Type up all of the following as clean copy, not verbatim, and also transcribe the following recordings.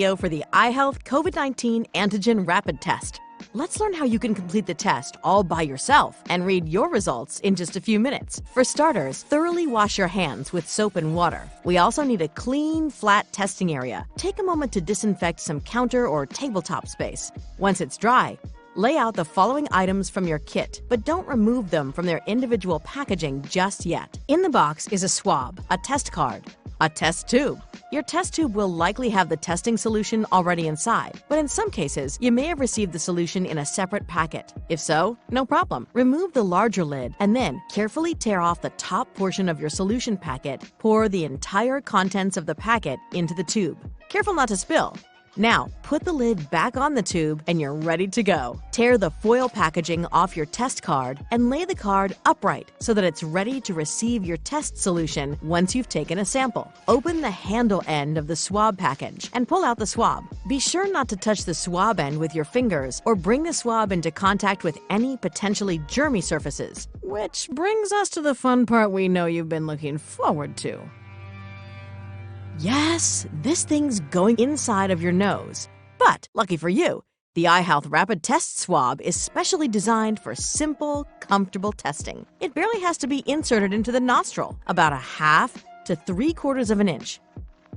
For the iHealth COVID-19 Antigen Rapid Test. Let's learn how you can complete the test all by yourself and read your results in just a few minutes. For starters, thoroughly wash your hands with soap and water. We also need a clean, flat testing area. Take a moment to disinfect some counter or tabletop space. Once it's dry, lay out the following items from your kit, but don't remove them from their individual packaging just yet. In the box is a swab, a test card, a test tube. Your test tube will likely have the testing solution already inside, but in some cases, you may have received the solution in a separate packet. If so, no problem. Remove the larger lid and then carefully tear off the top portion of your solution packet. Pour the entire contents of the packet into the tube. Careful not to spill. Now, put the lid back on the tube and you're ready to go. Tear the foil packaging off your test card and lay the card upright so that it's ready to receive your test solution once you've taken a sample. Open the handle end of the swab package and pull out the swab. Be sure not to touch the swab end with your fingers or bring the swab into contact with any potentially germy surfaces. Which brings us to the fun part we know you've been looking forward to. Yes, this thing's going inside of your nose. But, lucky for you, the iHealth Rapid Test Swab is specially designed for simple, comfortable testing. It barely has to be inserted into the nostril, about 1/2 to 3/4 of an inch.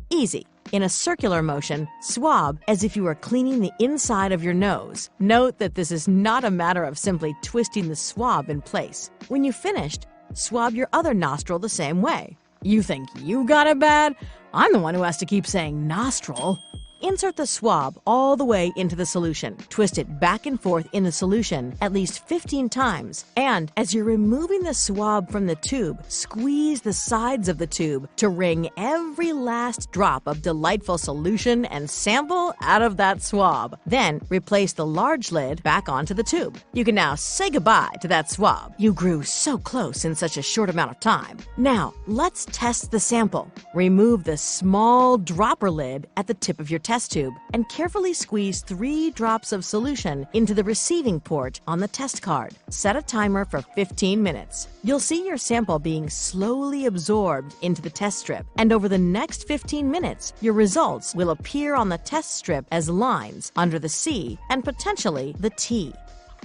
Easy. In a circular motion, swab as if you were cleaning the inside of your nose. Note that this is not a matter of simply twisting the swab in place. When you've finished, swab your other nostril the same way. You think you got it bad? I'm the one who has to keep saying nostril. Insert the swab all the way into the solution. Twist it back and forth in the solution at least 15 times. And as you're removing the swab from the tube, squeeze the sides of the tube to wring every last drop of delightful solution and sample out of that swab. Then replace the large lid back onto the tube. You can now say goodbye to that swab. You grew so close in such a short amount of time. Now, let's test the sample. Remove the small dropper lid at the tip of your test tube and carefully squeeze 3 drops of solution into the receiving port on the test card. Set a timer for 15 minutes. You'll see your sample being slowly absorbed into the test strip, and over the next 15 minutes, your results will appear on the test strip as lines under the C and potentially the T.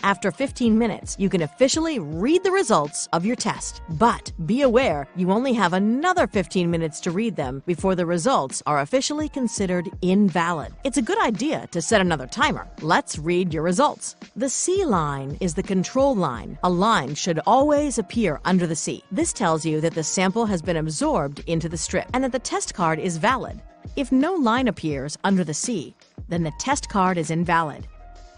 After 15 minutes, you can officially read the results of your test. But be aware, you only have another 15 minutes to read them before the results are officially considered invalid. It's a good idea to set another timer. Let's read your results. The C line is the control line. A line should always appear under the C. This tells you that the sample has been absorbed into the strip and that the test card is valid. If no line appears under the C, then the test card is invalid.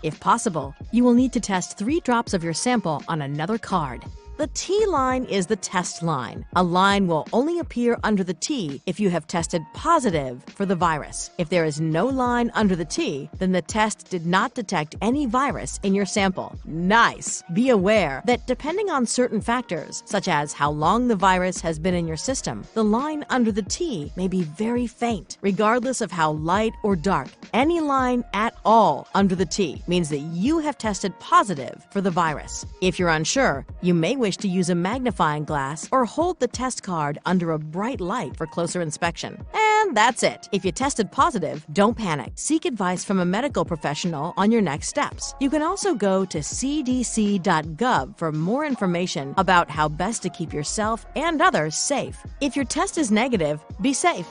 If possible, you will need to test 3 drops of your sample on another card. The T line is the test line. A line will only appear under the T if you have tested positive for the virus. If there is no line under the T, then the test did not detect any virus in your sample. Nice! Be aware that depending on certain factors, such as how long the virus has been in your system, the line under the T may be very faint. Regardless of how light or dark, any line at all under the T means that you have tested positive for the virus. If you're unsure, you may wish to use a magnifying glass or hold the test card under a bright light for closer inspection. And that's it. If you tested positive, don't panic. Seek advice from a medical professional on your next steps. You can also go to cdc.gov for more information about how best to keep yourself and others safe. If your test is negative, be safe.